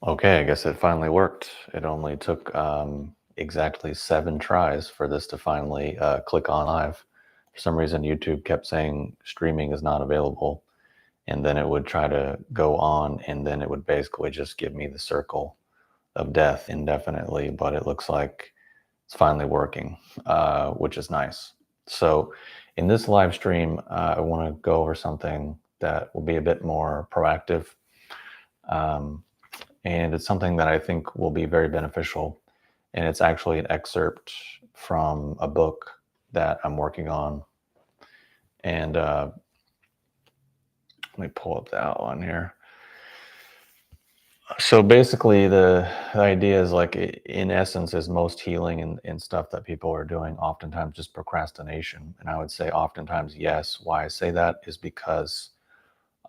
Okay, I guess it finally worked. It only took exactly 7 tries for this to finally click on live. For some reason, YouTube kept saying streaming is not available, and then it would try to go on, and then it would basically just give me the circle of death indefinitely. But it looks like it's finally working, which is nice. So, in this live stream, I want to go over something that will be a bit more proactive. Um, and it's something that I think will be very beneficial. And it's actually an excerpt from a book that I'm working on. And let me pull up the outline here. So basically, the idea is like, in essence, is most healing and stuff that people are doing oftentimes just procrastination. And I would say oftentimes, yes. Why I say that is because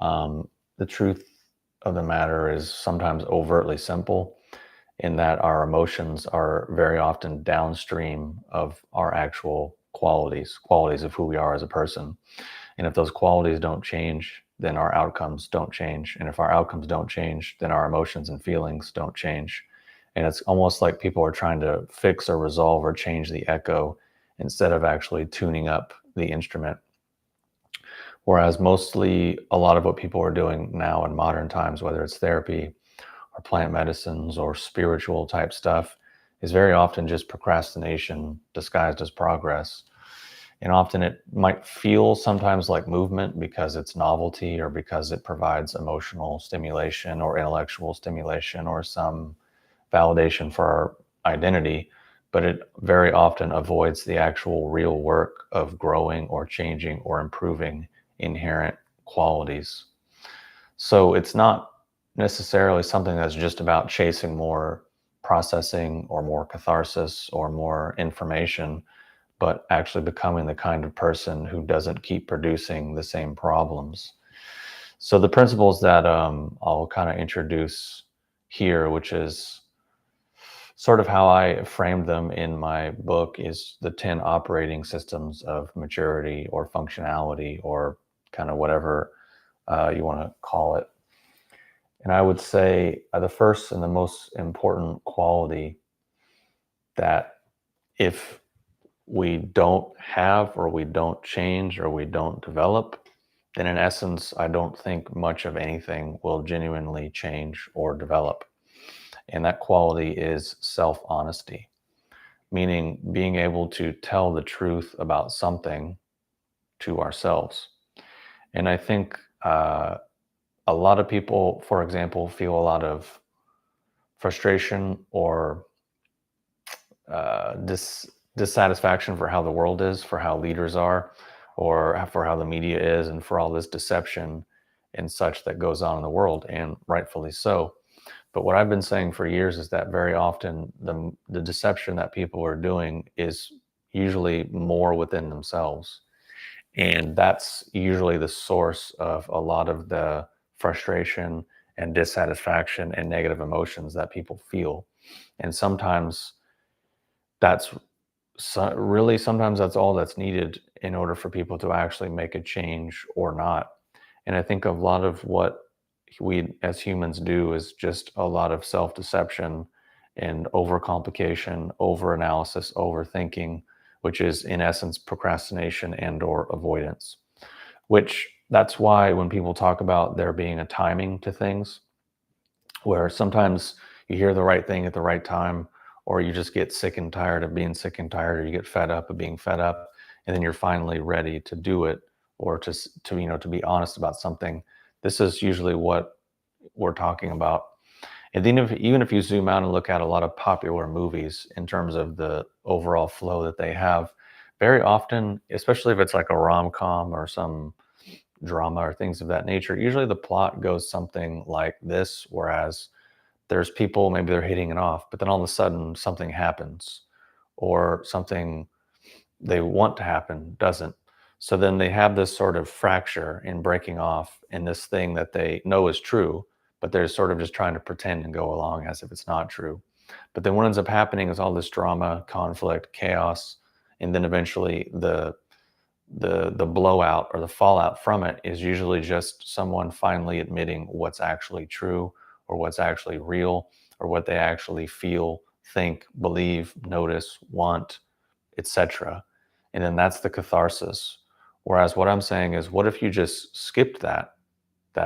the truth of the matter is sometimes overtly simple, in that our emotions are very often downstream of our actual qualities of who we are as a person. And if those qualities don't change, then our outcomes don't change. And if our outcomes don't change, then our emotions and feelings don't change. And it's almost like people are trying to fix or resolve or change the echo instead of actually tuning up the instrument. Whereas mostly a lot of what people are doing now in modern times, whether it's therapy or plant medicines or spiritual type stuff, is very often just procrastination disguised as progress. And often it might feel sometimes like movement because it's novelty, or because it provides emotional stimulation or intellectual stimulation or some validation for our identity, but it very often avoids the actual real work of growing or changing or improving inherent qualities. So it's not necessarily something that's just about chasing more processing or more catharsis or more information, but actually becoming the kind of person who doesn't keep producing the same problems. So the principles that I'll kind of introduce here, which is sort of how I framed them in my book, is the 10 operating systems of maturity or functionality, or kind of whatever you want to call it. And I would say the first and the most important quality that, if we don't have, or we don't change, or we don't develop, then in essence, I don't think much of anything will genuinely change or develop. And that quality is self-honesty, meaning being able to tell the truth about something to ourselves. And I think a lot of people, for example, feel a lot of frustration or dissatisfaction for how the world is, for how leaders are, or for how the media is, and for all this deception and such that goes on in the world, and rightfully so. But what I've been saying for years is that very often the deception that people are doing is usually more within themselves. And that's usually the source of a lot of the frustration and dissatisfaction and negative emotions that people feel. And sometimes that's really, sometimes that's all that's needed in order for people to actually make a change or not. And I think a lot of what we as humans do is just a lot of self-deception and overcomplication, overanalysis, overthinking, which is in essence procrastination and or avoidance. Which, that's why when people talk about there being a timing to things, where sometimes you hear the right thing at the right time, or you just get sick and tired of being sick and tired, or you get fed up of being fed up, and then you're finally ready to do it, or to be honest about something. This is usually what we're talking about. And then even if you zoom out and look at a lot of popular movies in terms of the overall flow that they have, very often, especially if it's like a rom-com or some drama or things of that nature, usually the plot goes something like this. Whereas there's people, maybe they're hitting it off, but then all of a sudden something happens, or something they want to happen doesn't. So then they have this sort of fracture in breaking off in this thing that they know is true, but they're sort of just trying to pretend and go along as if it's not true. But then what ends up happening is all this drama, conflict, chaos, and then eventually the blowout or the fallout from it is usually just someone finally admitting what's actually true or what's actually real or what they actually feel, think, believe, notice, want, etc. And then that's the catharsis. Whereas what I'm saying is, what if you just skipped that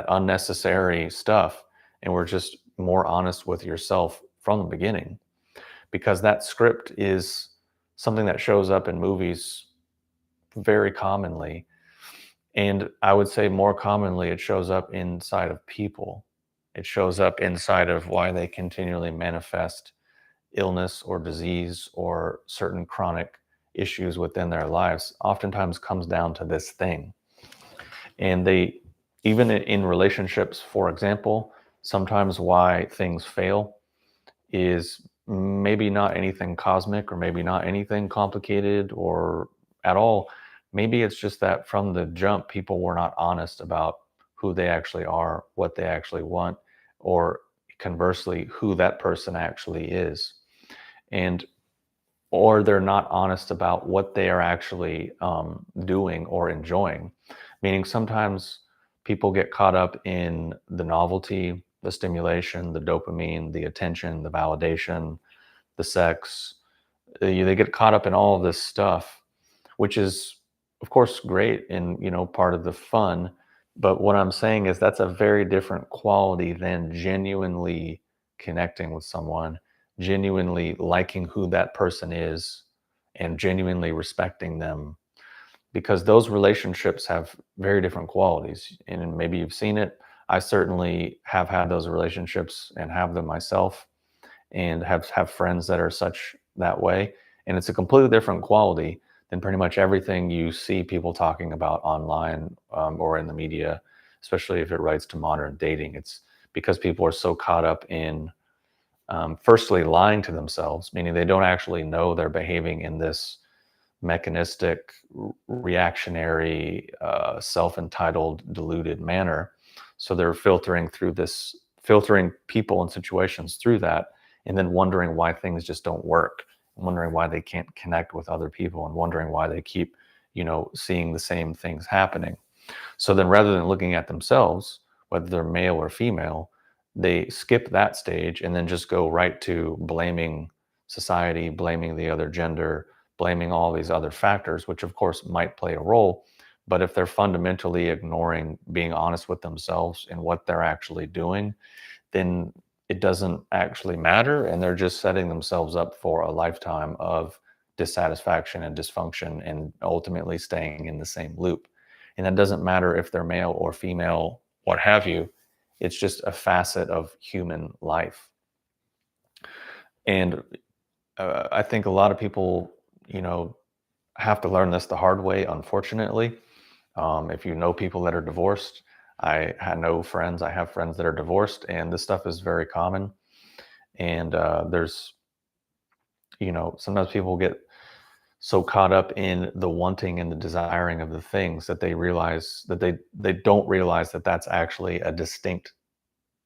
unnecessary stuff and were just more honest with yourself from the beginning? Because that script is something that shows up in movies very commonly. And I would say more commonly, it shows up inside of people. It shows up inside of why they continually manifest illness or disease or certain chronic issues within their lives. Oftentimes comes down to this thing. And they, even in relationships, for example, sometimes why things fail is maybe not anything cosmic or maybe not anything complicated or at all. Maybe it's just that from the jump, people were not honest about who they actually are, what they actually want, or conversely, who that person actually is. And or they're not honest about what they are actually doing or enjoying. Meaning sometimes people get caught up in the novelty, the stimulation, the dopamine, the attention, the validation, the sex. They get caught up in all of this stuff, which is, of course, great and part of the fun. But what I'm saying is that's a very different quality than genuinely connecting with someone, genuinely liking who that person is, and genuinely respecting them. Because those relationships have very different qualities. And maybe you've seen it. I certainly have had those relationships and have them myself, and have friends that are such that way. And it's a completely different quality than pretty much everything you see people talking about online, or in the media, especially if it relates to modern dating. It's because people are so caught up in, firstly, lying to themselves, meaning they don't actually know they're behaving in this mechanistic, reactionary, self-entitled, deluded manner. So they're filtering people and situations through that, and then wondering why things just don't work, wondering why they can't connect with other people, and wondering why they keep, seeing the same things happening. So then rather than looking at themselves, whether they're male or female, they skip that stage and then just go right to blaming society, blaming the other gender, blaming all these other factors, which of course might play a role. But if they're fundamentally ignoring being honest with themselves and what they're actually doing, then it doesn't actually matter. And they're just setting themselves up for a lifetime of dissatisfaction and dysfunction and ultimately staying in the same loop. And that doesn't matter if they're male or female, what have you. It's just a facet of human life. And I think a lot of people, have to learn this the hard way, unfortunately. If you know people that are divorced, I have friends that are divorced, and this stuff is very common. And there's, sometimes people get so caught up in the wanting and the desiring of the things that they realize that they don't realize that that's actually a distinct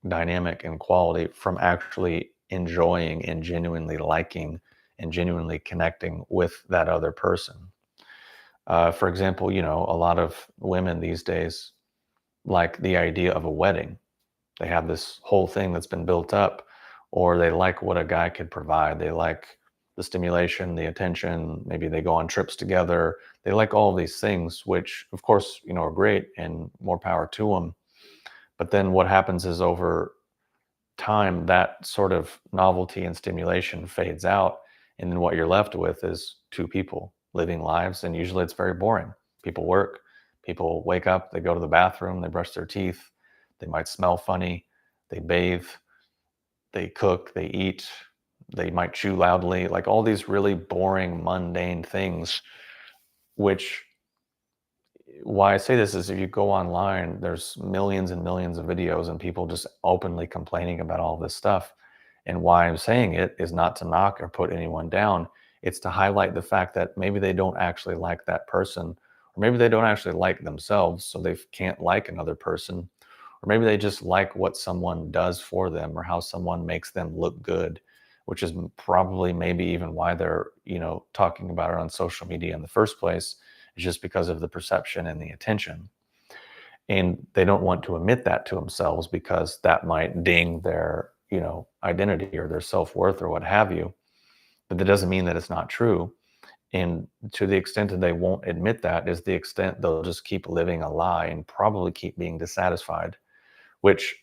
dynamic and quality from actually enjoying and genuinely liking and genuinely connecting with that other person. For example, a lot of women these days like the idea of a wedding. They have this whole thing that's been built up, or they like what a guy could provide. They like the stimulation, the attention. Maybe they go on trips together. They like all of these things, which of course, are great and more power to them. But then what happens is over time, that sort of novelty and stimulation fades out. And then what you're left with is two people living lives. And usually it's very boring. People work, people wake up, they go to the bathroom, they brush their teeth, they might smell funny, they bathe, they cook, they eat, they might chew loudly, like all these really boring, mundane things, which, why I say this is if you go online, there's millions and millions of videos and people just openly complaining about all this stuff. And why I'm saying it is not to knock or put anyone down. It's to highlight the fact that maybe they don't actually like that person, or maybe they don't actually like themselves, so they can't like another person, or maybe they just like what someone does for them or how someone makes them look good, which is probably maybe even why they're, talking about it on social media in the first place, It's just because of the perception and the attention. And they don't want to admit that to themselves because that might ding their, identity or their self-worth or what have you. But that doesn't mean that it's not true. And to the extent that they won't admit that is the extent they'll just keep living a lie and probably keep being dissatisfied, which,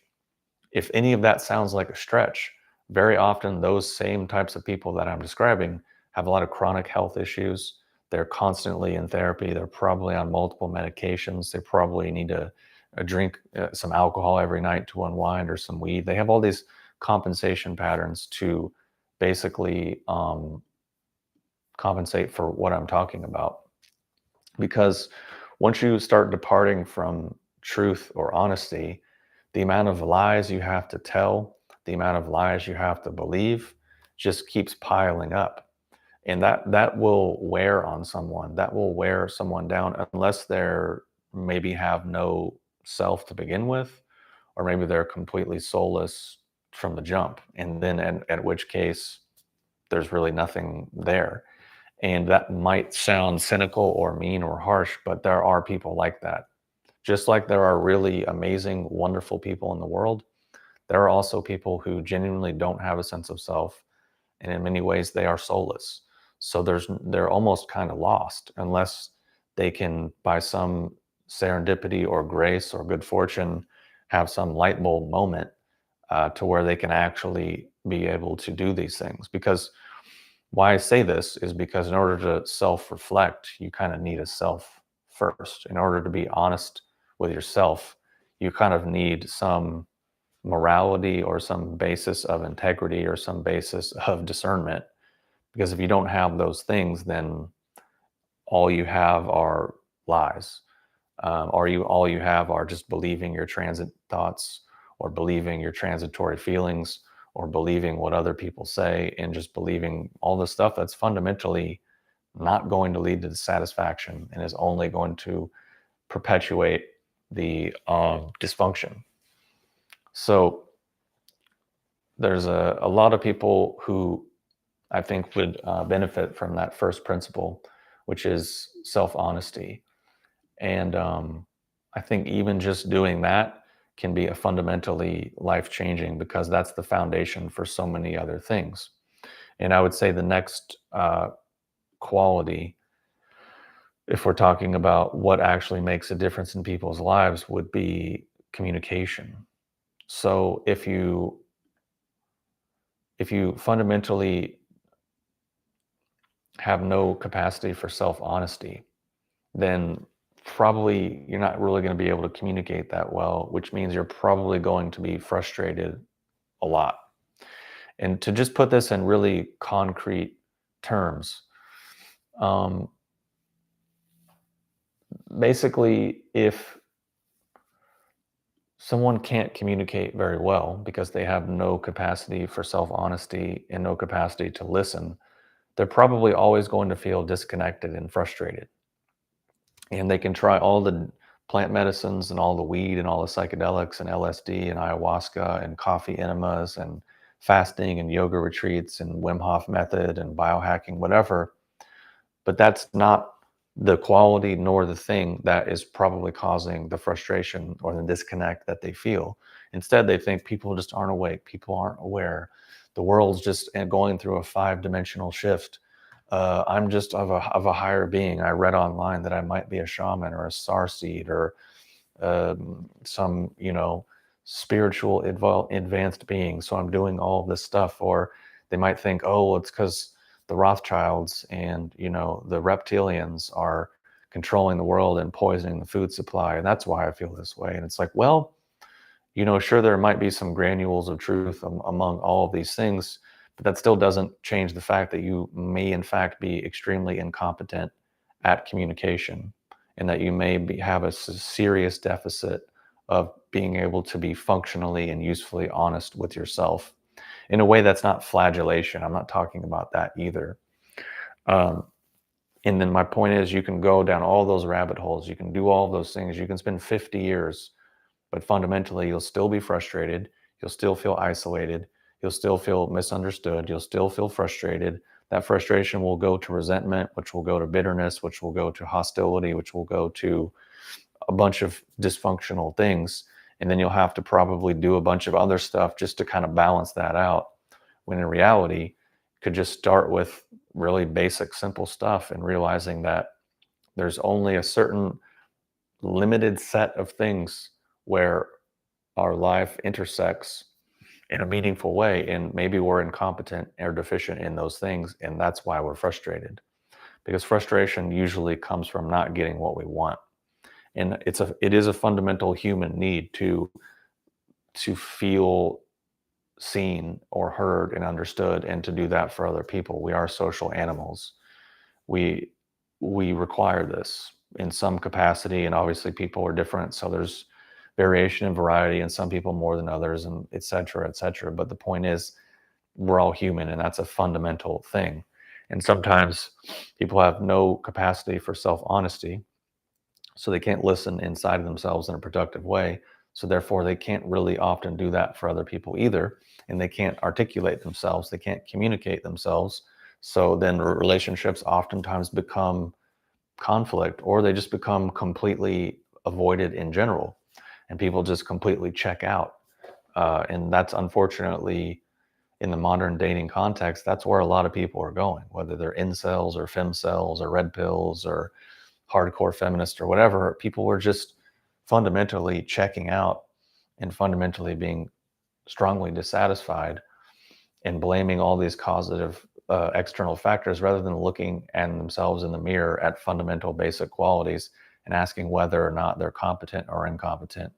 if any of that sounds like a stretch, very often those same types of people that I'm describing have a lot of chronic health issues. They're constantly in therapy. They're probably on multiple medications. They probably need to drink some alcohol every night to unwind, or some weed. They have all these compensation patterns to basically compensate for what I'm talking about. Because once you start departing from truth or honesty, the amount of lies you have to tell, the amount of lies you have to believe just keeps piling up. And that will wear on someone. That will wear someone down unless they're maybe have no self to begin with, or maybe they're completely soulless from the jump. And then at which case there's really nothing there. And that might sound cynical or mean or harsh, but there are people like that. Just like there are really amazing, wonderful people in the world, there are also people who genuinely don't have a sense of self. And in many ways, they are soulless. So they're almost kind of lost unless they can, by some serendipity or grace or good fortune, have some light bulb moment to where they can actually be able to do these things. Because why I say this is because in order to self-reflect, you kind of need a self first. In order to be honest with yourself, you kind of need some morality or some basis of integrity or some basis of discernment. Because if you don't have those things, then all you have are lies. Or all you have are just believing your transit thoughts, or believing your transitory feelings, or believing what other people say, and just believing all the stuff that's fundamentally not going to lead to dissatisfaction and is only going to perpetuate the dysfunction. So there's a lot of people who I think would benefit from that first principle, which is self-honesty. And I think even just doing that can be a fundamentally life-changing, because that's the foundation for so many other things. And I would say the next quality, if we're talking about what actually makes a difference in people's lives, would be communication. So if you fundamentally have no capacity for self-honesty, then probably you're not really going to be able to communicate that well, which means you're probably going to be frustrated a lot. And to just put this in really concrete terms, um, basically, if someone can't communicate very well because they have no capacity for self-honesty and no capacity to listen, they're probably always going to feel disconnected and frustrated. And they can try all the plant medicines and all the weed and all the psychedelics and LSD and ayahuasca and coffee enemas and fasting and yoga retreats and Wim Hof method and biohacking, whatever. But that's not the quality nor the thing that is probably causing the frustration or the disconnect that they feel. Instead, they think people just aren't awake. People aren't aware. The world's just going through a 5-dimensional shift. I'm just of a higher being. I read online that I might be a shaman or a star seed or some, spiritual advanced being. So I'm doing all of this stuff. Or they might think, oh, well, it's because the Rothschilds and, the reptilians are controlling the world and poisoning the food supply. And that's why I feel this way. And it's like, well, sure, there might be some granules of truth among all of these things, but that still doesn't change the fact that you may, in fact, be extremely incompetent at communication, and that you may have a serious deficit of being able to be functionally and usefully honest with yourself in a way that's not flagellation. I'm not talking about that either. Um, and then my point is, you can go down all those rabbit holes. You can do all of those things. You can spend 50 years, but fundamentally, you'll still be frustrated. You'll still feel isolated. You'll still feel misunderstood. You'll still feel frustrated. that frustration will go to resentment, which will go to bitterness, which will go to hostility, which will go to a bunch of dysfunctional things. And then you'll have to probably do a bunch of other stuff just to kind of balance that out. When in reality, could just start with really basic, simple stuff and realizing that there's only a certain limited set of things where our life intersects in a meaningful way. And maybe we're incompetent or deficient in those things. And that's why we're frustrated, because frustration usually comes from not getting what we want. And it is a fundamental human need to feel seen or heard and understood, and to do that for other people. We are social animals. We we require this in some capacity, and obviously people are different, so there's variation and variety, and some people more than others, and et cetera, et cetera. But the point is, we're all human, and that's a fundamental thing. And sometimes people have no capacity for self-honesty, so they can't listen inside of themselves in a productive way. So therefore, they can't really often do that for other people either, and they can't articulate themselves. They can't communicate themselves. So then relationships oftentimes become conflict, or they just become completely avoided in general, and people just completely check out. And that's unfortunately, in the modern dating context, that's where a lot of people are going, whether they're incels or femcels or red pills or hardcore feminist or whatever. People were just fundamentally checking out and fundamentally being strongly dissatisfied and blaming all these causative external factors, rather than looking at themselves in the mirror at fundamental basic qualities and asking whether or not they're competent or incompetent.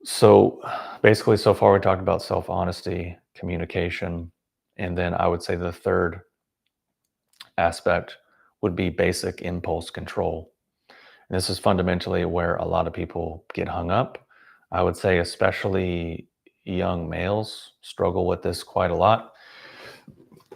So basically, so far we talked about self-honesty, communication, and then I would say the third aspect would be basic impulse control. And this is fundamentally where a lot of people get hung up. I would say especially young males struggle with this quite a lot.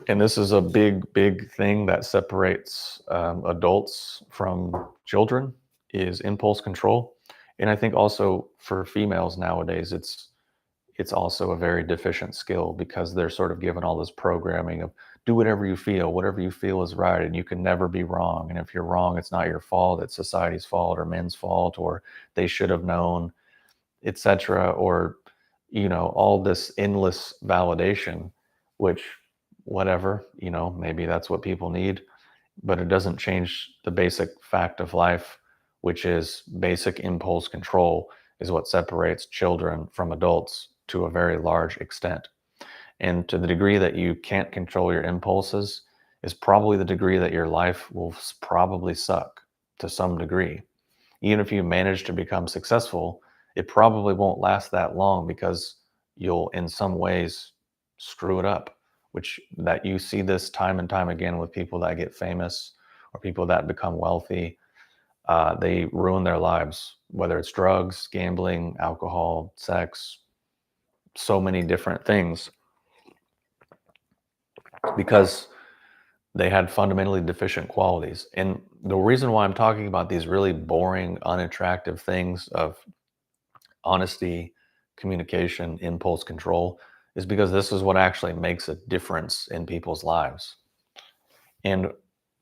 And this is a big, big thing that separates adults from children, is impulse control. And I think also for females nowadays, it's also a very deficient skill, because they're sort of given all this programming of do whatever you feel is right, and you can never be wrong. And if you're wrong, it's not your fault, it's society's fault or men's fault, or they should have known, etc. Or, all this endless validation, which, whatever, maybe that's what people need, but it doesn't change the basic fact of life, which is basic impulse control is what separates children from adults to a very large extent. And to the degree that you can't control your impulses is probably the degree that your life will probably suck to some degree. Even if you manage to become successful, it probably won't last that long, because you'll in some ways screw it up, which that you see this time and time again with people that get famous or people that become wealthy. They ruin their lives, whether it's drugs, gambling, alcohol, sex, so many different things, because they had fundamentally deficient qualities. And the reason why I'm talking about these really boring, unattractive things of honesty, communication, impulse control is because this is what actually makes a difference in people's lives. And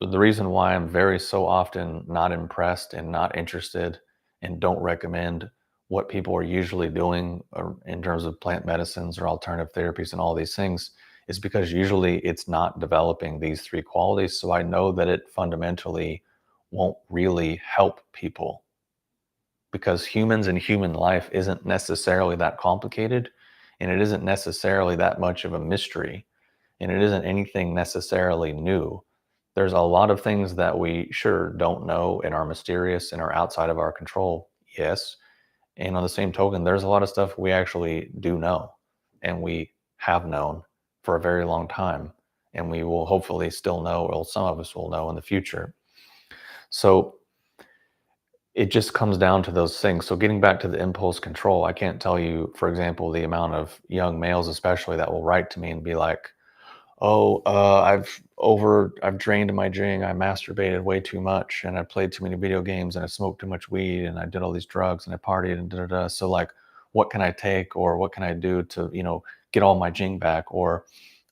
the reason why I'm very so often not impressed and not interested and don't recommend what people are usually doing in terms of plant medicines or alternative therapies and all these things is because usually it's not developing these three qualities. So I know that it fundamentally won't really help people, because humans and human life isn't necessarily that complicated, and it isn't necessarily that much of a mystery, and it isn't anything necessarily new. There's a lot of things that we sure don't know and are mysterious and are outside of our control, yes. And on the same token, there's a lot of stuff we actually do know, and we have known for a very long time, and we will hopefully still know, or some of us will know in the future. So it just comes down to those things. So getting back to the impulse control, I can't tell you, for example, the amount of young males, especially, that will write to me and be like, "Oh, I've drained my jing. I masturbated way too much, and I played too many video games, and I smoked too much weed, and I did all these drugs, and I partied, and da da da. So like, what can I take, or what can I do to get all my jing back? Or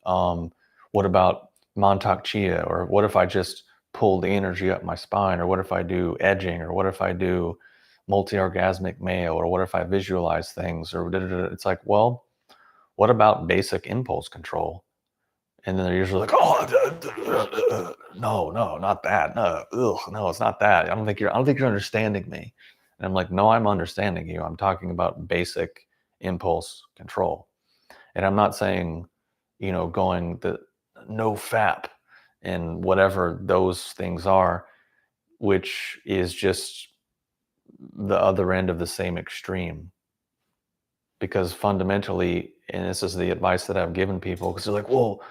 um, what about Montauk Chia? Or what if I just pull the energy up my spine? Or what if I do edging? Or what if I do multi-orgasmic male? Or what if I visualize things? Or it's like, well, what about basic impulse control? And then they're usually like, oh, no, no, not that. No, ugh, no, it's not that. I don't think you're understanding me. And I'm like, no, I'm understanding you. I'm talking about basic impulse control. And I'm not saying, going the no FAP and whatever those things are, which is just the other end of the same extreme. Because fundamentally, and this is the advice that I've given people, because they're like, well,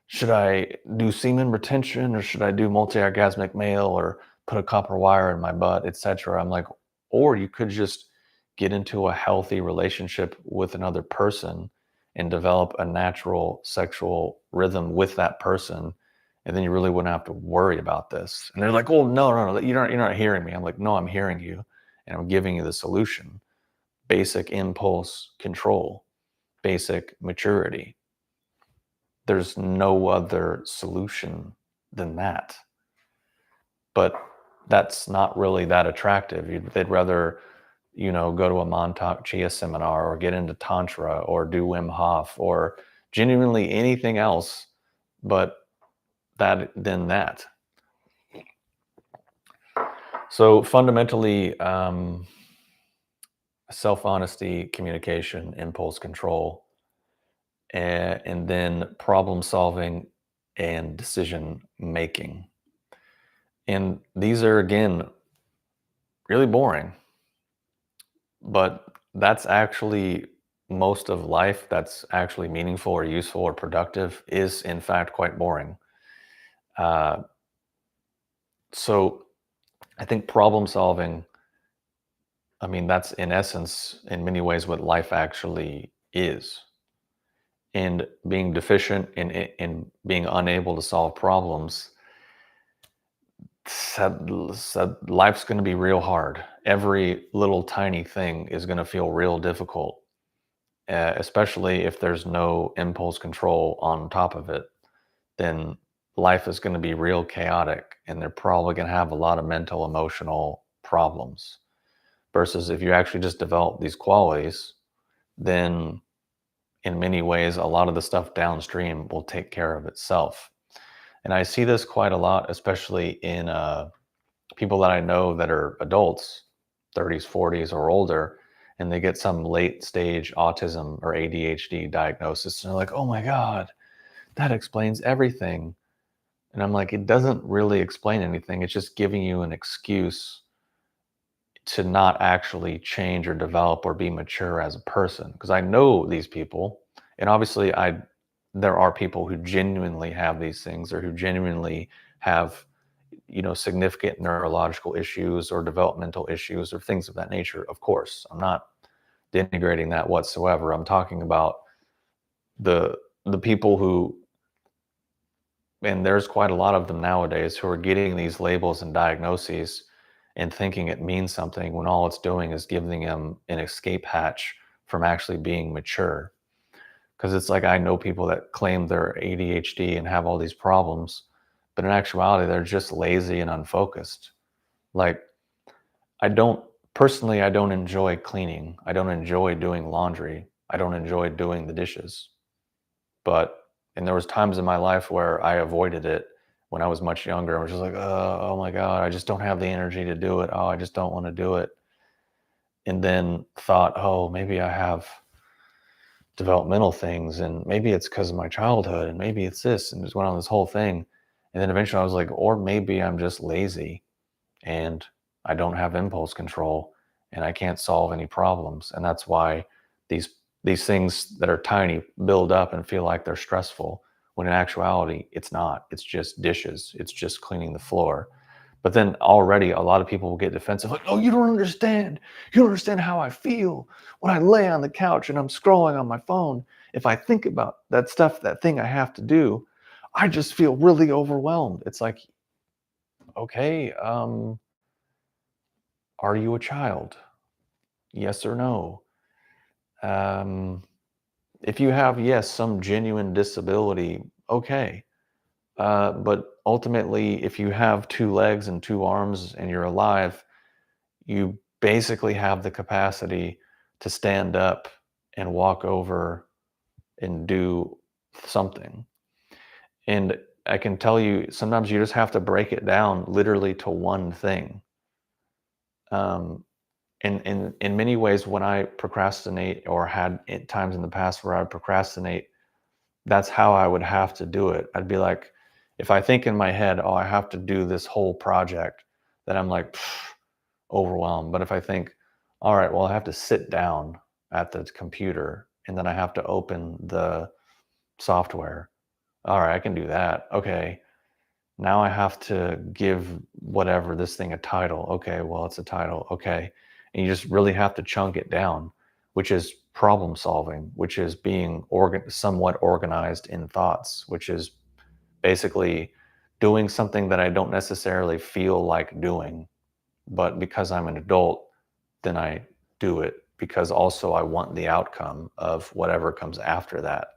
should I do semen retention or should I do multi-orgasmic male or put a copper wire in my butt, etc.? I'm like, or you could just get into a healthy relationship with another person and develop a natural sexual rhythm with that person. And then you really wouldn't have to worry about this. And they're like, oh, no, no, no, you're not hearing me. I'm like, no, I'm hearing you. And I'm giving you the solution. Basic impulse control, basic maturity. There's no other solution than that. But that's not really that attractive. They'd rather, go to a Montauk Chia seminar or get into Tantra or do Wim Hof or genuinely anything else but that than that. So fundamentally, self-honesty, communication, impulse control, and then problem solving and decision making. And these are, again, really boring, but that's actually most of life that's actually meaningful or useful or productive is, in fact, quite boring. Uh, so I think problem solving, I mean, that's in essence, in many ways, what life actually is. And being deficient in being unable to solve problems, said life's going to be real hard. Every little tiny thing is going to feel real difficult, especially if there's no impulse control on top of it. Then life is going to be real chaotic, and they're probably going to have a lot of mental, emotional problems. Versus if you actually just develop these qualities, then in many ways, a lot of the stuff downstream will take care of itself. And I see this quite a lot, especially in people that I know that are adults, 30s, 40s, or older, and they get some late stage autism or ADHD diagnosis. And they're like, oh my God, that explains everything. And I'm like, it doesn't really explain anything. It's just giving you an excuse to not actually change or develop or be mature as a person. Because I know these people, and obviously there are people who genuinely have these things or who genuinely have significant neurological issues or developmental issues or things of that nature. Of course, I'm not denigrating that whatsoever. I'm talking about the people who, and there's quite a lot of them nowadays, who are getting these labels and diagnoses and thinking it means something when all it's doing is giving them an escape hatch from actually being mature. Because it's like, I know people that claim they're ADHD and have all these problems, but in actuality, they're just lazy and unfocused. Like, I don't enjoy cleaning. I don't enjoy doing laundry. I don't enjoy doing the dishes. And there was times in my life where I avoided it when I was much younger. I was just like, oh my God, I just don't have the energy to do it. Oh, I just don't want to do it. And then thought, oh, maybe I have developmental things and maybe it's because of my childhood and maybe it's this, and just went on this whole thing. And then eventually I was like, or maybe I'm just lazy and I don't have impulse control and I can't solve any problems. And that's why these these things that are tiny build up and feel like they're stressful, when in actuality it's not. It's just dishes. It's just cleaning the floor. But then already a lot of people will get defensive, like, oh, you don't understand. You don't understand how I feel when I lay on the couch and I'm scrolling on my phone. If I think about that stuff, that thing I have to do, I just feel really overwhelmed. It's like, okay, are you a child? Yes or no? Um, If you have, yes, some genuine disability, okay. But ultimately, if you have two legs and two arms and you're alive, you basically have the capacity to stand up and walk over and do something. And I can tell you, sometimes you just have to break it down literally to one thing. Um, in many ways, when I procrastinate or had times in the past where I procrastinate, that's how I would have to do it. I'd be like, if I think in my head, oh, I have to do this whole project, then I'm like overwhelmed. But if I think, all right, well, I have to sit down at the computer and then I have to open the software. All right, I can do that. Okay. Now I have to give whatever this thing a title. Okay, well, it's a title. Okay. And you just really have to chunk it down, which is problem solving, which is being somewhat organized in thoughts, which is basically doing something that I don't necessarily feel like doing. But because I'm an adult, then I do it because also I want the outcome of whatever comes after that.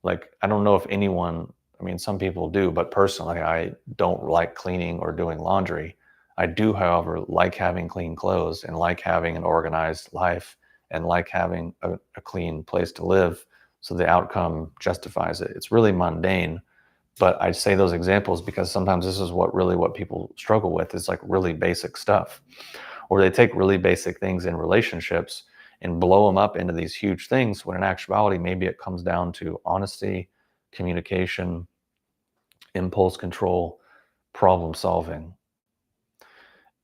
Like, I don't know if anyone, I mean, some people do, but personally, I don't like cleaning or doing laundry. I do, however, like having clean clothes and like having an organized life and like having a clean place to live. So the outcome justifies it. It's really mundane, but I say those examples because sometimes this is what people struggle with is like really basic stuff. Or they take really basic things in relationships and blow them up into these huge things when in actuality, maybe it comes down to honesty, communication, impulse control, problem solving.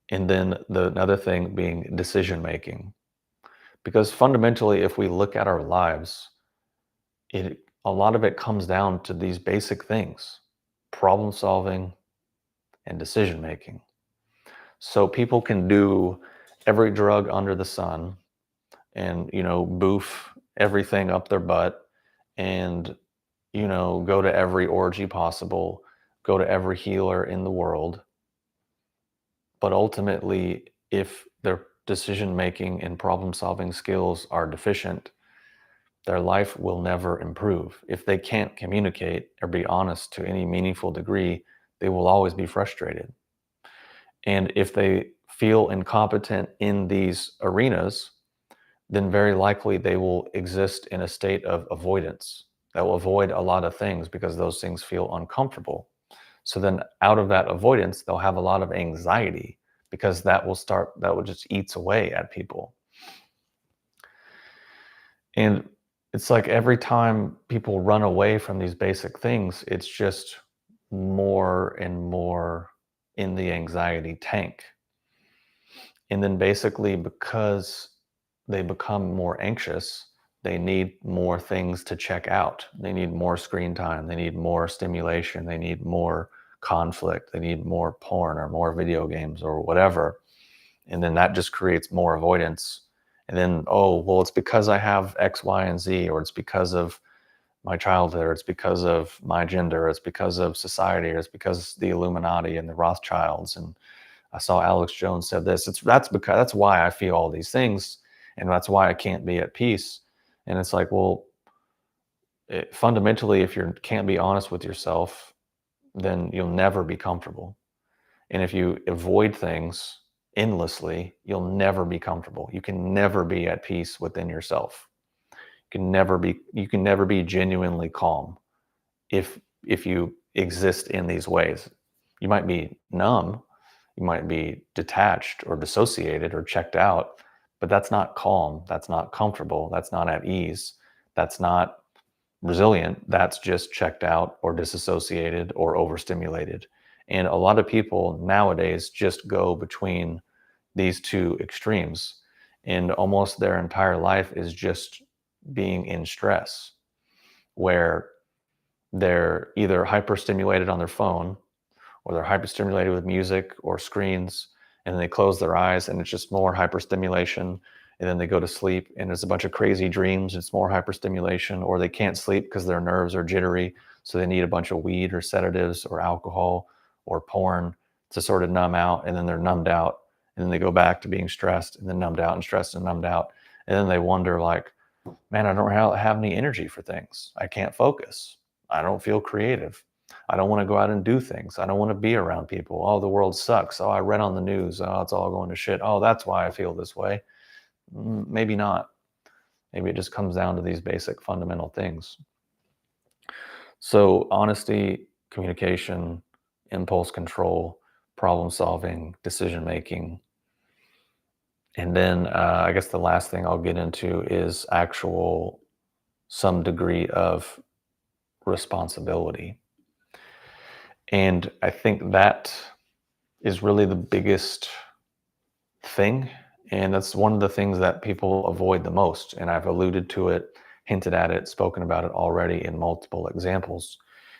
And then another thing being decision making. Because fundamentally, if we look at our lives, a lot of it comes down to these basic things: problem solving and decision making. So people can do every drug under the sun and, boof everything up their butt and, go to every orgy possible, go to every healer in the world. But ultimately, if their decision making and problem solving skills are deficient, their life will never improve. If they can't communicate or be honest to any meaningful degree, they will always be frustrated. And if they feel incompetent in these arenas, then very likely they will exist in a state of avoidance. They will avoid a lot of things because those things feel uncomfortable. So then out of that avoidance, they'll have a lot of anxiety because that will just eats away at people. And it's like every time people run away from these basic things, it's just more and more in the anxiety tank. And then basically, because they become more anxious, they need more things to check out. They need more screen time. They need more stimulation. They need more conflict. They need more porn or more video games or whatever. And then that just creates more avoidance. And then, oh, well, it's because I have X, Y, and Z, or it's because of my childhood, or it's because of my gender, or it's because of society, or it's because the Illuminati and the Rothschilds. And I saw Alex Jones said this. That's why I feel all these things, and that's why I can't be at peace. And it's like, well, fundamentally, if you can't be honest with yourself, then you'll never be comfortable. And if you avoid things endlessly, you'll never be comfortable. You can never be at peace within yourself. You can never be genuinely calm if you exist in these ways. You might be numb, you might be detached or dissociated or checked out, but that's not calm. That's not comfortable. That's not at ease. That's not resilient. That's just checked out or disassociated or overstimulated. And a lot of people nowadays just go between these two extremes, and almost their entire life is just being in stress, where they're either hyperstimulated on their phone or they're hyperstimulated with music or screens, and then they close their eyes and it's just more hyperstimulation, and then they go to sleep and there's a bunch of crazy dreams, it's more hyperstimulation, or they can't sleep because their nerves are jittery, so they need a bunch of weed or sedatives or alcohol or porn to sort of numb out, and then they're numbed out, and then they go back to being stressed and then numbed out and stressed and numbed out, and then they wonder like, Man, I don't have any energy for things. I can't focus. I don't feel creative. I don't want to go out and do things. I don't want to be around people. Oh, the world sucks. Oh, I read on the news. Oh, it's all going to shit. Oh, that's why I feel this way. Maybe not. Maybe it just comes down to these basic fundamental things. So, honesty, communication, impulse control, problem solving, decision making. And then I guess the last thing I'll get into is actual some degree of responsibility. And I think that is really the biggest thing. And that's one of the things that people avoid the most. And I've alluded to it, hinted at it, spoken about it already in multiple examples.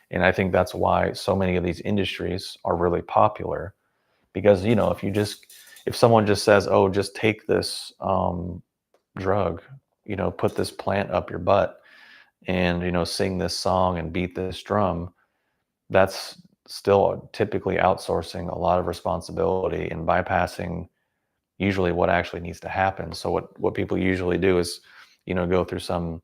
And I think that's why so many of these industries are really popular. Because, if someone just says, oh, just take this drug, put this plant up your butt and, sing this song and beat this drum, that's still typically outsourcing a lot of responsibility and bypassing usually what actually needs to happen. So what people usually do is, go through some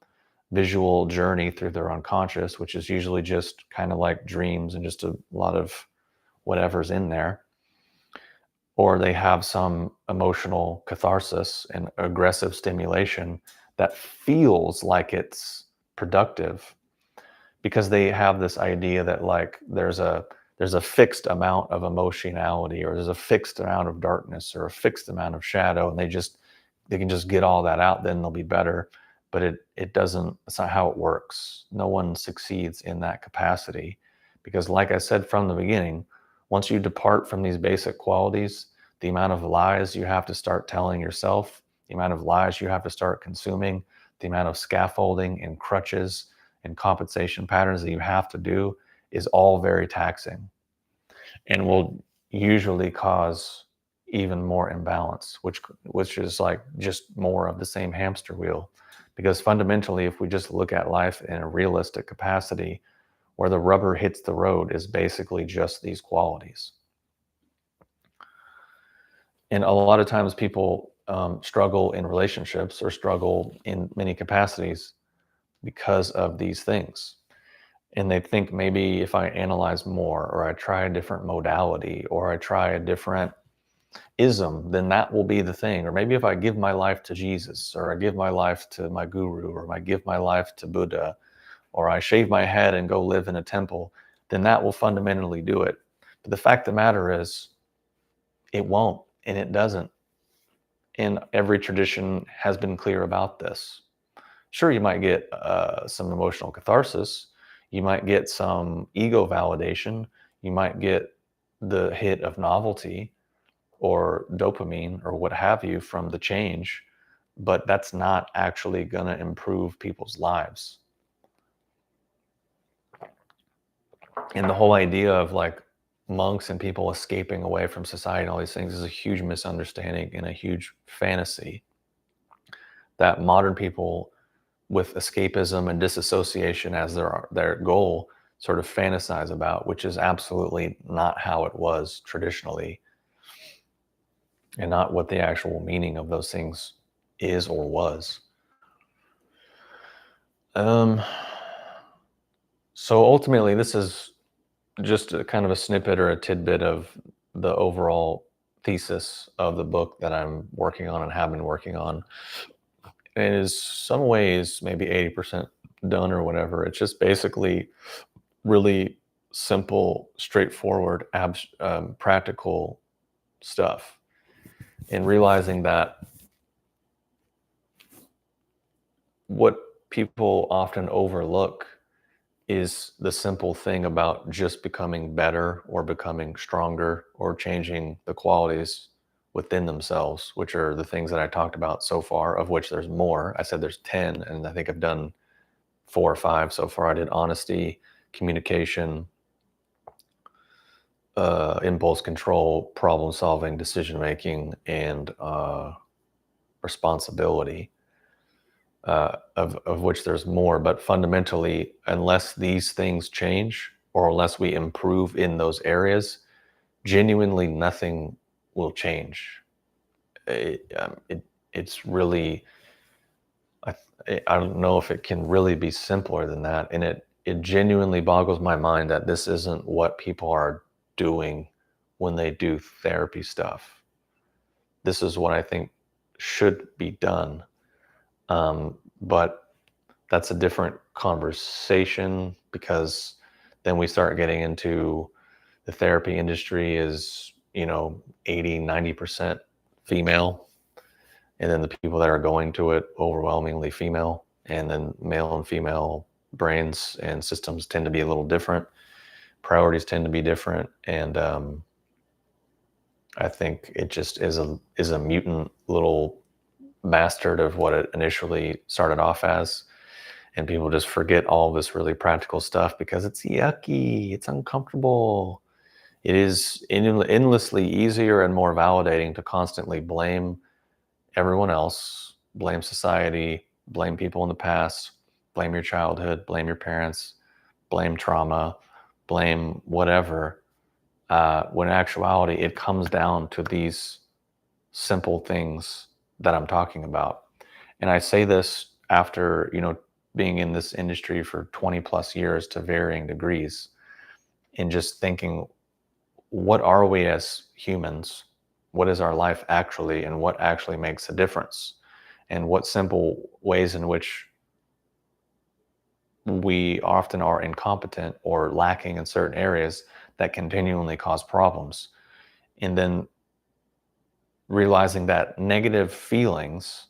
visual journey through their unconscious, which is usually just kind of like dreams and just a lot of whatever's in there. Or they have some emotional catharsis and aggressive stimulation that feels like it's productive because they have this idea that like there's a fixed amount of emotionality or there's a fixed amount of darkness or a fixed amount of shadow, and they can just get all that out, then they'll be better. But it doesn't, it's not how it works. No one succeeds in that capacity because, like I said from the beginning, once you depart from these basic qualities, the amount of lies you have to start telling yourself, the amount of lies you have to start consuming, the amount of scaffolding and crutches and compensation patterns that you have to do is all very taxing and will usually cause even more imbalance, which is like just more of the same hamster wheel. Because fundamentally, if we just look at life in a realistic capacity, where the rubber hits the road is basically just these qualities. And a lot of times people struggle in relationships or struggle in many capacities because of these things. And they think maybe if I analyze more or I try a different modality or I try a different ism, then that will be the thing. Or maybe if I give my life to Jesus or I give my life to my guru or I give my life to Buddha or I shave my head and go live in a temple, then that will fundamentally do it. But the fact of the matter is it won't, and it doesn't. And every tradition has been clear about this. Sure, you might get some emotional catharsis. You might get some ego validation. You might get the hit of novelty or dopamine or what have you from the change, but that's not actually going to improve people's lives. And the whole idea of like monks and people escaping away from society and all these things is a huge misunderstanding and a huge fantasy that modern people with escapism and disassociation as their goal sort of fantasize about, which is absolutely not how it was traditionally and not what the actual meaning of those things is or was. So ultimately, this is just a kind of a snippet or a tidbit of the overall thesis of the book that I'm working on and have been working on. It is some ways maybe 80% done or whatever. It's just basically really simple, straightforward, practical stuff. And realizing that what people often overlook is the simple thing about just becoming better or becoming stronger or changing the qualities within themselves, which are the things that I talked about so far, of which there's more. I said there's 10, and I think I've done 4 or 5 so far. I did honesty, communication, impulse control, problem solving, decision making, and responsibility, of which there's more. But fundamentally, unless these things change or unless we improve in those areas, genuinely nothing will change. It's really I don't know if it can really be simpler than that. And it genuinely boggles my mind that this isn't what people are doing when they do therapy stuff. This is what I think should be done. But that's a different conversation, because then we start getting into the therapy industry is, 80-90% female. And then the people that are going to it, overwhelmingly female. And then male and female brains and systems tend to be a little different. Priorities tend to be different. And I think it just is a mutant little bastard of what it initially started off as. And people just forget all this really practical stuff because it's yucky, it's uncomfortable. It is endlessly easier and more validating to constantly blame everyone else, blame society, blame people in the past, blame your childhood, blame your parents, blame trauma, blame whatever. When in actuality, it comes down to these simple things that I'm talking about. And I say this after, being in this industry for 20 plus years to varying degrees, and just thinking, what are we as humans? What is our life actually, and what actually makes a difference? And what simple ways in which we often are incompetent or lacking in certain areas that continually cause problems. And then realizing that negative feelings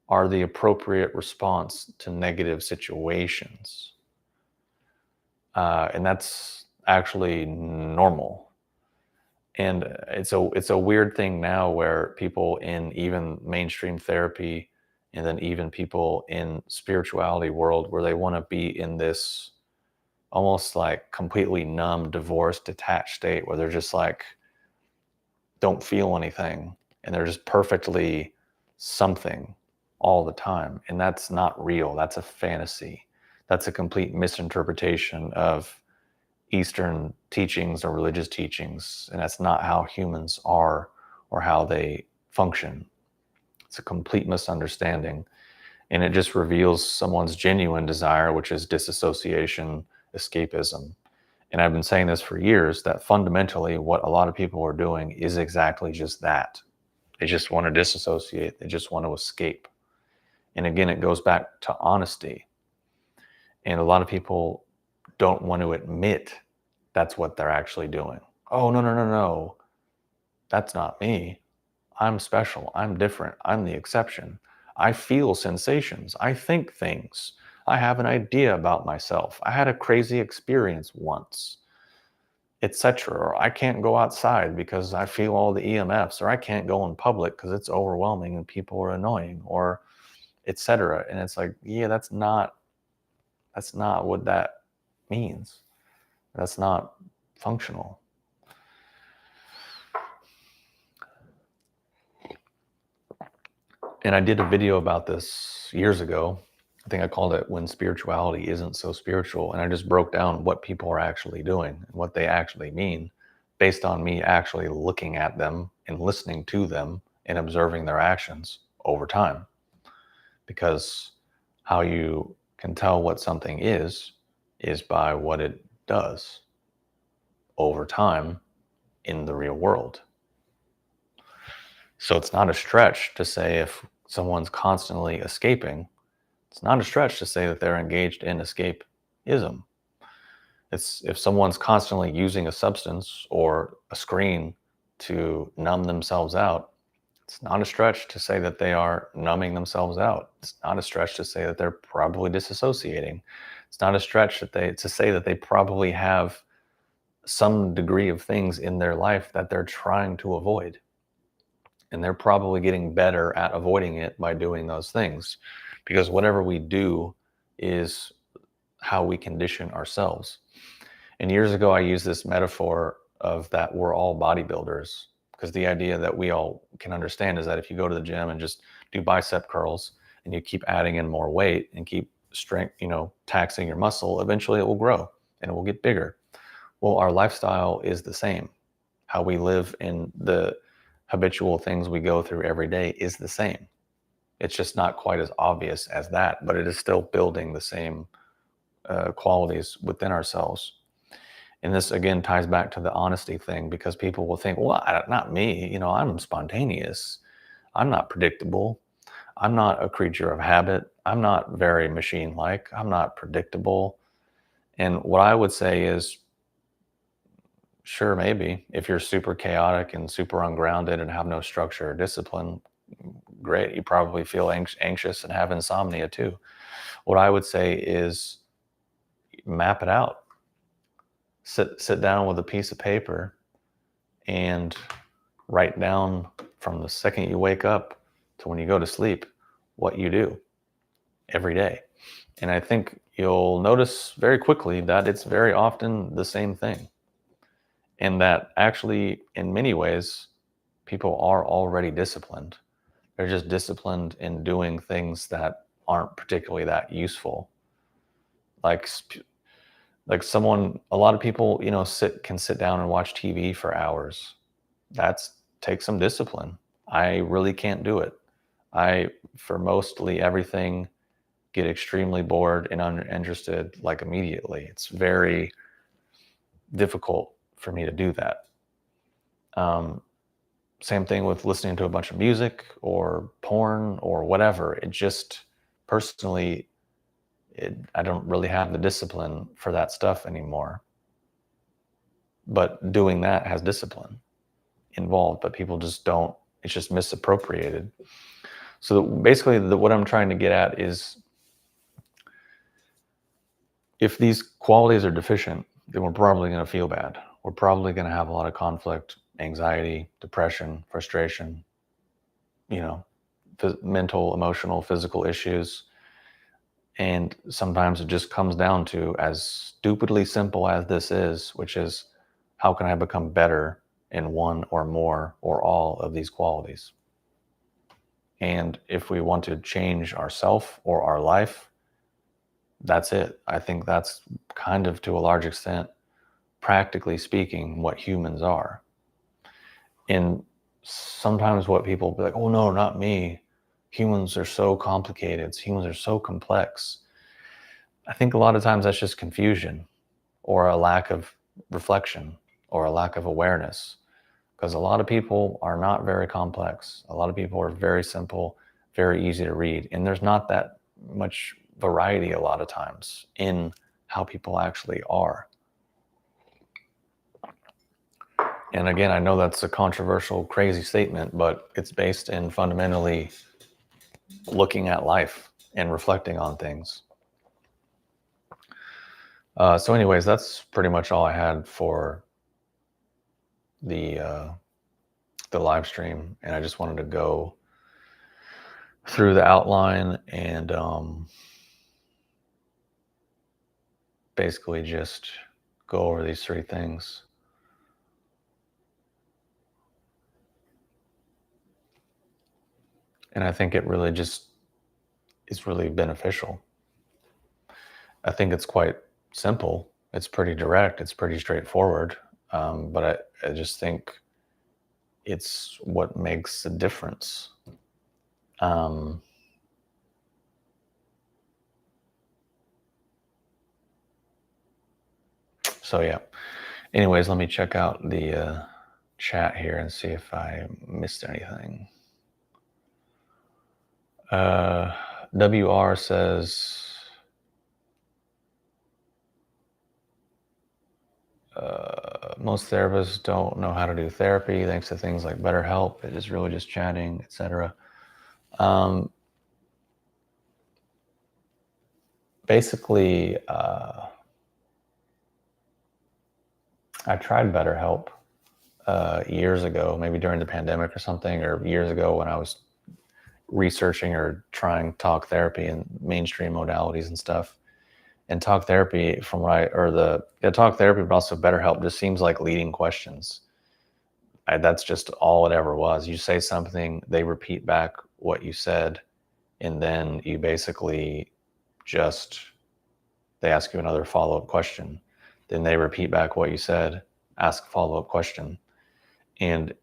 are the appropriate response to negative situations. And that's actually normal. And it's a weird thing now where people in even mainstream therapy, and then even people in spirituality world, where they want to be in this almost like completely numb, divorced, detached state where they're just like, don't feel anything, and they're just perfectly something all the time. And that's not real. That's a fantasy. That's a complete misinterpretation of Eastern teachings or religious teachings. And that's not how humans are or how they function. It's a complete misunderstanding. And it just reveals someone's genuine desire, which is disassociation, escapism. And I've been saying this for years, that fundamentally what a lot of people are doing is exactly just that. They just want to disassociate. They just want to escape. And again, it goes back to honesty. And a lot of people don't want to admit that's what they're actually doing. Oh, no, no, no, no. That's not me. I'm special. I'm different. I'm the exception. I feel sensations. I think things. I have an idea about myself. I had a crazy experience once, etc. Or I can't go outside because I feel all the EMFs, or I can't go in public because it's overwhelming and people are annoying, or etc. And it's like, yeah, that's not what that means. That's not functional. And I did a video about this years ago. I think I called it When Spirituality Isn't So Spiritual. And I just broke down what people are actually doing and what they actually mean, based on me actually looking at them and listening to them and observing their actions over time. Because how you can tell what something is by what it does over time in the real world. So it's not a stretch to say if someone's constantly escaping, it's not a stretch to say that they're engaged in escapism. It's if someone's constantly using a substance or a screen to numb themselves out, it's not a stretch to say that they are numbing themselves out. It's not a stretch to say that they're probably disassociating. It's not a stretch to say that they probably have some degree of things in their life that they're trying to avoid. And they're probably getting better at avoiding it by doing those things, because whatever we do is how we condition ourselves. And years ago, I used this metaphor of that we're all bodybuilders, because the idea that we all can understand is that if you go to the gym and just do bicep curls and you keep adding in more weight and keep strength, taxing your muscle, eventually it will grow and it will get bigger. Well, our lifestyle is the same. How we live in the habitual things we go through every day is the same. It's just not quite as obvious as that, but it is still building the same qualities within ourselves. And this again ties back to the honesty thing, because people will think, well, not me, I'm spontaneous. I'm not predictable. I'm not a creature of habit. I'm not very machine like. I'm not predictable. And what I would say is, sure, maybe if you're super chaotic and super ungrounded and have no structure or discipline, great. You probably feel anxious and have insomnia too. What I would say is map it out. Sit down with a piece of paper and write down from the second you wake up to when you go to sleep what you do every day. And I think you'll notice very quickly that it's very often the same thing. And that actually, in many ways, people are already disciplined. They're just disciplined in doing things that aren't particularly that useful. Like a lot of people, can sit down and watch TV for hours. That's takes some discipline. I really can't do it. For mostly everything, get extremely bored and uninterested like immediately. It's very difficult for me to do that. Same thing with listening to a bunch of music or porn or whatever. It just personally, I don't really have the discipline for that stuff anymore. But doing that has discipline involved, but people just don't, it's just misappropriated. So basically what I'm trying to get at is, if these qualities are deficient, then we're probably going to feel bad. We're probably going to have a lot of conflict, anxiety, depression, frustration, mental, emotional, physical issues. And sometimes it just comes down to, as stupidly simple as this is, which is, how can I become better in one or more or all of these qualities? And if we want to change ourselves or our life, that's it. I think that's kind of, to a large extent, practically speaking, what humans are. And sometimes what people be like, oh no, not me. Humans are so complicated. Humans are so complex. I think a lot of times that's just confusion or a lack of reflection or a lack of awareness, because a lot of people are not very complex. A lot of people are very simple, very easy to read. And there's not that much variety a lot of times in how people actually are. And again, I know that's a controversial, crazy statement, but it's based in fundamentally looking at life and reflecting on things. So anyways, that's pretty much all I had for the live stream. And I just wanted to go through the outline and basically just go over these three things. And I think it really just is really beneficial. I think it's quite simple. It's pretty direct. It's pretty straightforward. But I just think it's what makes a difference. So yeah. Anyways, let me check out the chat here and see if I missed anything. WR says, most therapists don't know how to do therapy thanks to things like BetterHelp. It is really just chatting, etc. Basically, I tried BetterHelp years ago, maybe during the pandemic or something, or years ago when I was researching or trying talk therapy and mainstream modalities and stuff. And talk therapy, talk therapy, but also BetterHelp, just seems like leading questions. That's just all it ever was. You say something, they repeat back what you said, and then you basically they ask you another follow-up question. Then they repeat back what you said, ask a follow-up question. And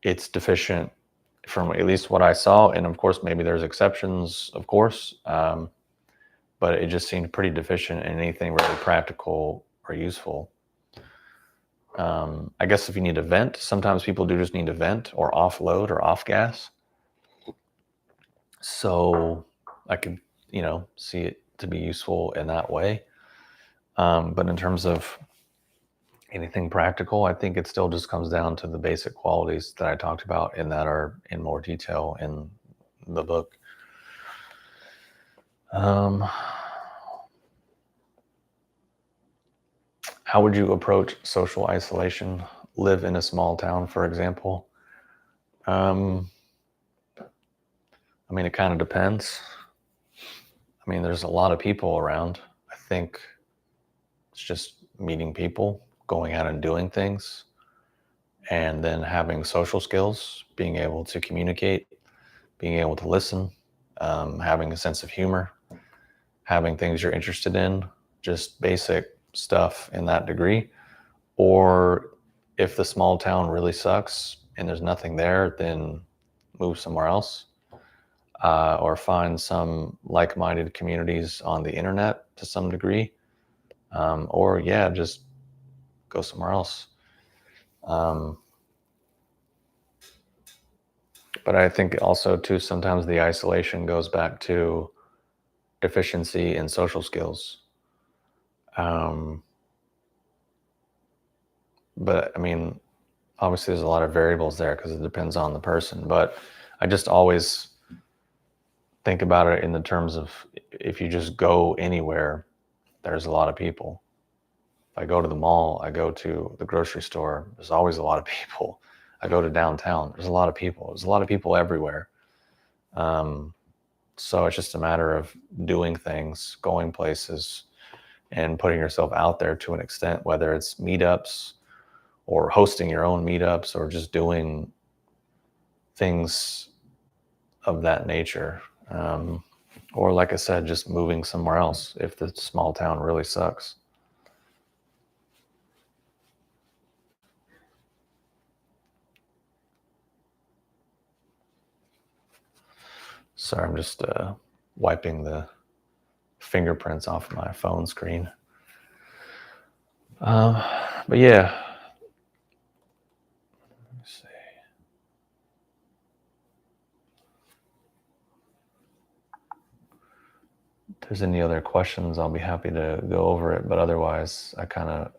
it's deficient. from at least what I saw. And of course, maybe there's exceptions, of course, but it just seemed pretty deficient in anything really practical or useful. I guess if you need to vent, sometimes people do just need to vent or offload or off gas. So I could, see it to be useful in that way. But in terms of anything practical, I think it still just comes down to the basic qualities that I talked about and that are in more detail in the book. How would you approach social isolation? Live in a small town, for example. It kind of depends. There's a lot of people around. I think it's just meeting people, going out and doing things, and then having social skills, being able to communicate, being able to listen, having a sense of humor, having things you're interested in, just basic stuff in that degree. Or if the small town really sucks and there's nothing there, then move somewhere else. Or find some like-minded communities on the internet to some degree. Or just go somewhere else. But I think also too, sometimes the isolation goes back to deficiency in social skills. But obviously there's a lot of variables there because it depends on the person. But I just always think about it in the terms of if you just go anywhere, there's a lot of people. If I go to the mall, I go to the grocery store, there's always a lot of people. I go to downtown, there's a lot of people. There's a lot of people everywhere. So it's just a matter of doing things, going places, and putting yourself out there to an extent, whether it's meetups or hosting your own meetups or just doing things of that nature. Or like I said, just moving somewhere else if the small town really sucks. Sorry, I'm just wiping the fingerprints off my phone screen. But yeah. Let me see. If there's any other questions, I'll be happy to go over it. But otherwise, I kind of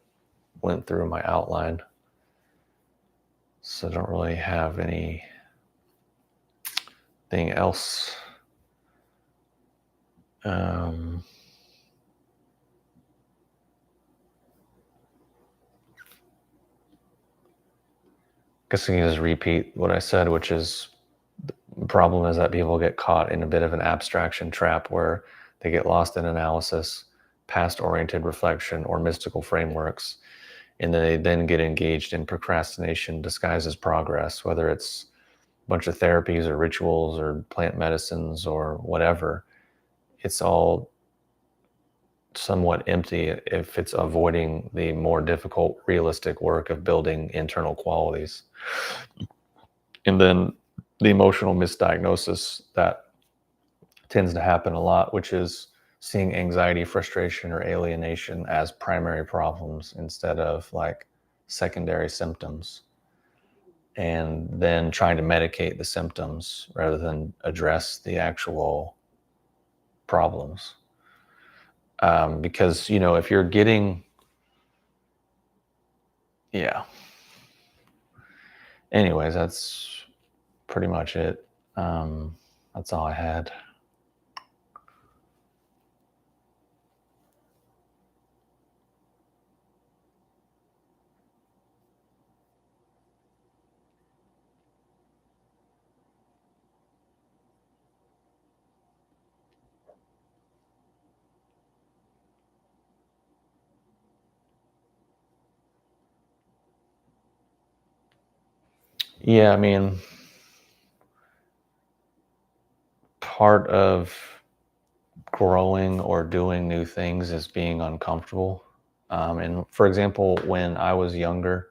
went through my outline. So I don't really have anything else. Guess I can just repeat what I said, which is the problem is that people get caught in a bit of an abstraction trap where they get lost in analysis, past-oriented reflection, or mystical frameworks, and they then get engaged in procrastination disguised as progress, whether it's a bunch of therapies or rituals or plant medicines or whatever. It's all somewhat empty if it's avoiding the more difficult, realistic work of building internal qualities. And then the emotional misdiagnosis that tends to happen a lot, which is seeing anxiety, frustration, or alienation as primary problems instead of like secondary symptoms, and then trying to medicate the symptoms rather than address the actual problems. Because, if you're getting, anyways, that's pretty much it. That's all I had. Yeah, part of growing or doing new things is being uncomfortable. And for example, when I was younger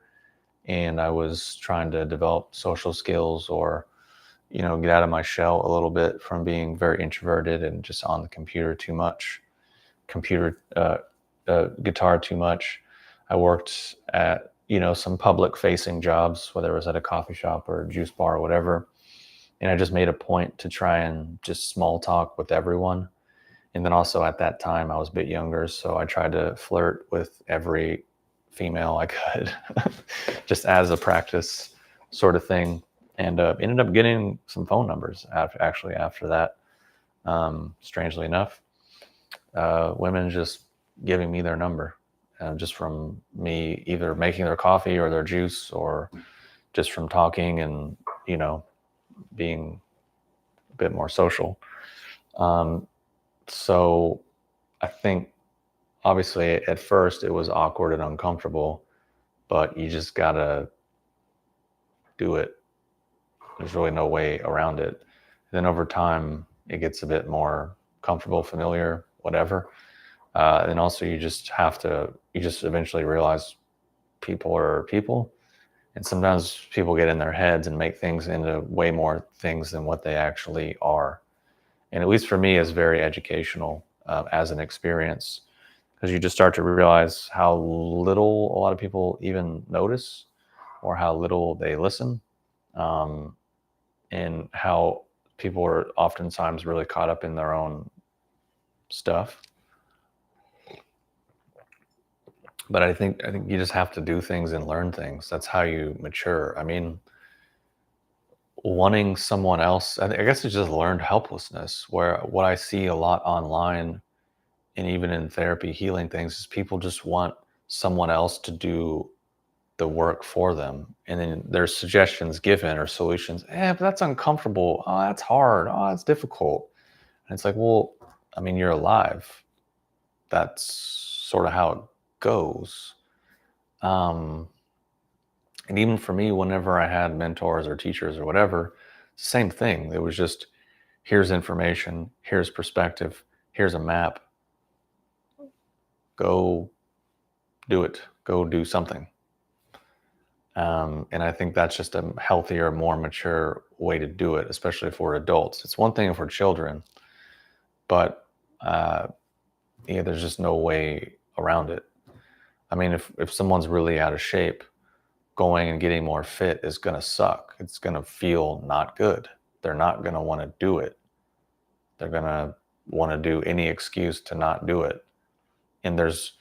and I was trying to develop social skills or get out of my shell a little bit from being very introverted and just on the computer too much, guitar too much. I worked at, some public facing jobs, whether it was at a coffee shop or a juice bar or whatever. And I just made a point to try and just small talk with everyone. And then also at that time, I was a bit younger, so I tried to flirt with every female I could, just as a practice sort of thing. And ended up getting some phone numbers after that. Strangely enough, women just giving me their number, just from me either making their coffee or their juice, or just from talking and being a bit more social. So I think obviously at first it was awkward and uncomfortable, but you just gotta do it. There's really no way around it. Then over time, it gets a bit more comfortable, familiar, whatever. And also you just eventually realize people are people. And sometimes people get in their heads and make things into way more things than what they actually are. And at least for me, it's very educational as an experience, because you just start to realize how little a lot of people even notice, or how little they listen, and how people are oftentimes really caught up in their own stuff. But I think you just have to do things and learn things. That's how you mature. I mean, wanting someone else, I guess it's just learned helplessness, where what I see a lot online and even in therapy healing things is people just want someone else to do the work for them. And then there's suggestions given or solutions. But that's uncomfortable. Oh, that's hard. Oh, that's difficult. And it's like, well, I mean, you're alive. That's sort of how it goes. And even for me, whenever I had mentors or teachers or whatever, same thing. It was just, here's information, here's perspective, here's a map. Go do it. Go do something. And I think that's just a healthier, more mature way to do it, especially if we're adults. It's one thing if we're children, but there's just no way around it. I mean, if someone's really out of shape, going and getting more fit is going to suck. It's going to feel not good. They're not going to want to do it. They're going to want to do any excuse to not do it. And there's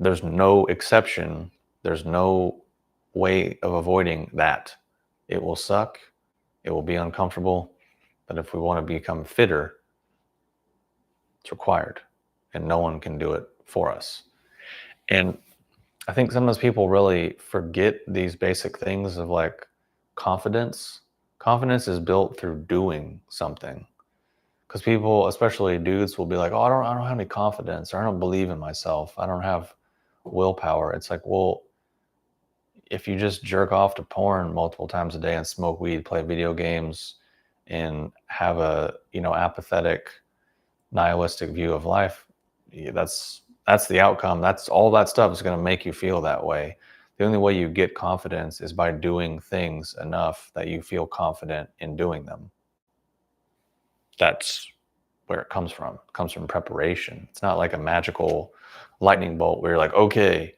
no exception. There's no way of avoiding that. It will suck. It will be uncomfortable. But if we want to become fitter, it's required. And no one can do it for us. And I think sometimes people really forget these basic things of like confidence. Confidence is built through doing something. Because people, especially dudes, will be like, "Oh, I don't have any confidence, or I don't believe in myself. I don't have willpower." It's like, well, if you just jerk off to porn multiple times a day and smoke weed, play video games, and have a apathetic, nihilistic view of life, that's the outcome. That's all that stuff is going to make you feel that way. The only way you get confidence is by doing things enough that you feel confident in doing them. That's where it comes from. It comes from preparation. It's not like a magical lightning bolt where you're like, okay,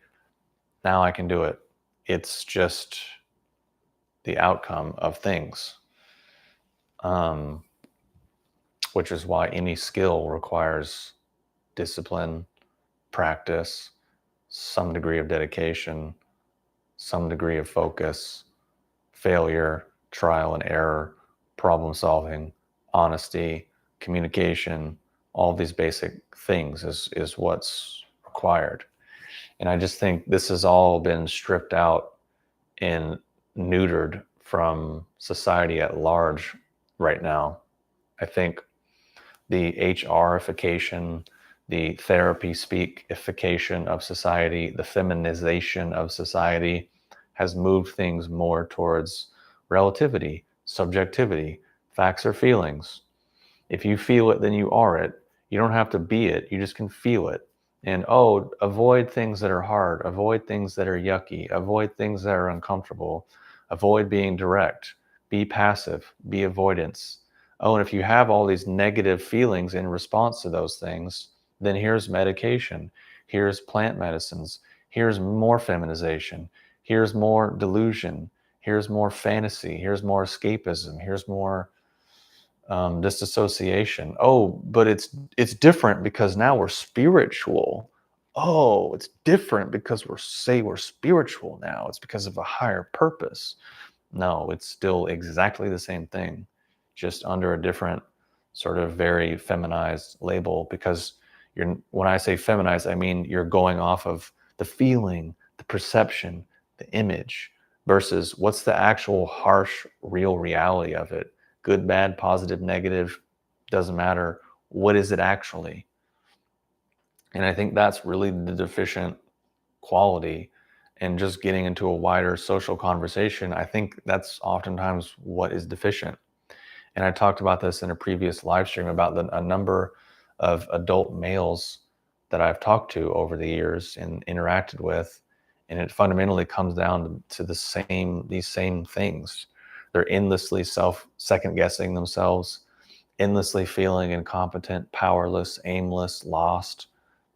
now I can do it. It's just the outcome of things. Which is why any skill requires discipline, practice, some degree of dedication, some degree of focus, failure, trial and error, problem solving, honesty, communication. All these basic things is what's required. And I just think this has all been stripped out and neutered from society at large right now. I think the HRification, the therapy speakification of society, the feminization of society has moved things more towards relativity, subjectivity, facts or feelings. If you feel it, then you are it. You don't have to be it. You just can feel it. And avoid things that are hard. Avoid things that are yucky. Avoid things that are uncomfortable. Avoid being direct. be passive, be avoidance. Oh, and if you have all these negative feelings in response to those things, then here's medication, here's plant medicines, here's more feminization, here's more delusion, here's more fantasy, here's more escapism, here's more disassociation. Oh, but it's different because now we're spiritual. Oh, it's different because we're spiritual now. It's because of a higher purpose. No, it's still exactly the same thing, just under a different sort of very feminized label. Because when I say feminized, I mean you're going off of the feeling, the perception, the image, versus what's the actual harsh, real reality of it. Good, bad, positive, negative, doesn't matter. What is it actually? And I think that's really the deficient quality. And just getting into a wider social conversation, I think that's oftentimes what is deficient. And I talked about this in a previous live stream about a number of adult males that I've talked to over the years and interacted with. And it fundamentally comes down to these same things. They're endlessly second guessing themselves, endlessly feeling incompetent, powerless, aimless, lost,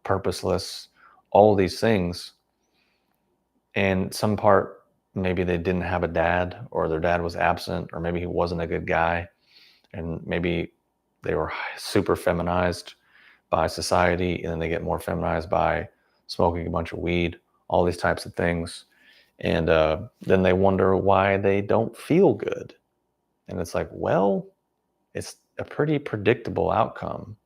purposeless, all these things. And some part, maybe they didn't have a dad, or their dad was absent, or maybe he wasn't a good guy. And maybe they were super feminized by society, and then they get more feminized by smoking a bunch of weed, all these types of things. And then they wonder why they don't feel good. And it's like, well, it's a pretty predictable outcome.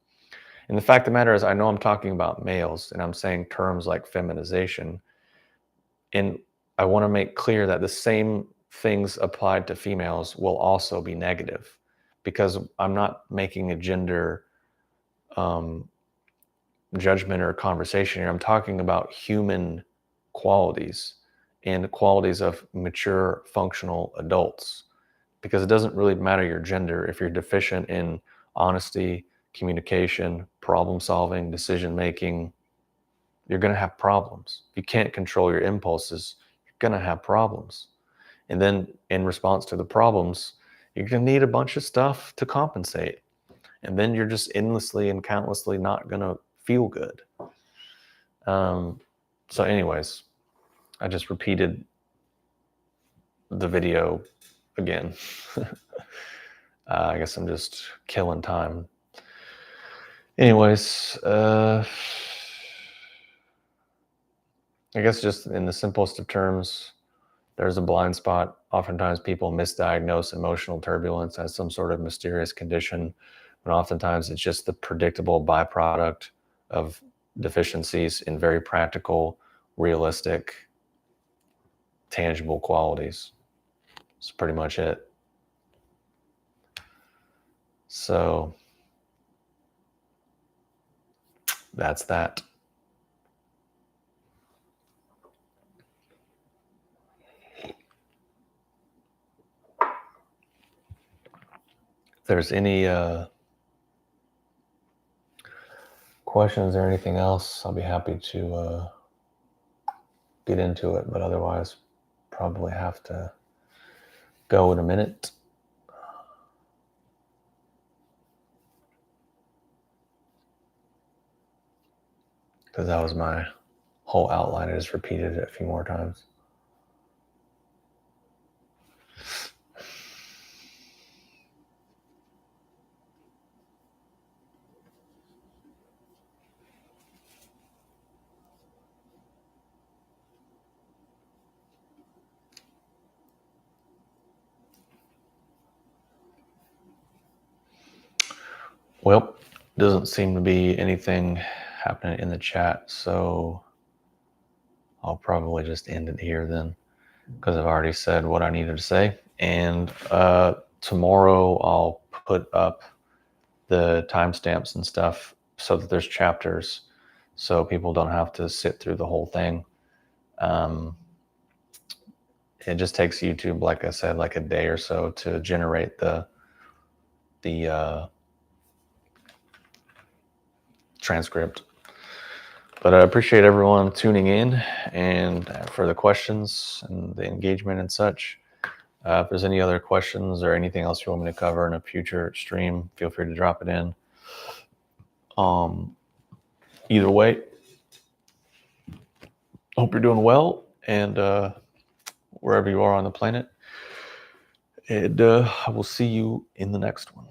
And the fact of the matter is, I know I'm talking about males and I'm saying terms like feminization. And I want to make clear that the same things applied to females will also be negative, because I'm not making a gender judgment or conversation here. I'm talking about human qualities and qualities of mature, functional adults, because it doesn't really matter your gender. If you're deficient in honesty, communication, problem solving, decision making, you're going to have problems. If you can't control your impulses, you're going to have problems. And then in response to the problems, you're going to need a bunch of stuff to compensate. And then you're just endlessly and countlessly not going to feel good. So anyways, I just repeated the video again. I guess I'm just killing time. Anyways, I guess just in the simplest of terms, there's a blind spot. Oftentimes people misdiagnose emotional turbulence as some sort of mysterious condition, when oftentimes it's just the predictable byproduct of deficiencies in very practical, realistic, tangible qualities. That's pretty much it. So that's that. If there's any questions or anything else, I'll be happy to get into it, but otherwise probably have to go in a minute. Because that was my whole outline. I just repeated it a few more times. Well, doesn't seem to be anything happening in the chat, so I'll probably just end it here then, because I've already said what I needed to say. And tomorrow I'll put up the timestamps and stuff so that there's chapters, so people don't have to sit through the whole thing. It just takes YouTube, like I said, like a day or so to generate the transcript. But I appreciate everyone tuning in and for the questions and the engagement and such. If there's any other questions or anything else you want me to cover in a future stream, feel free to drop it in. Either way, hope you're doing well, and wherever you are on the planet. And I will see you in the next one.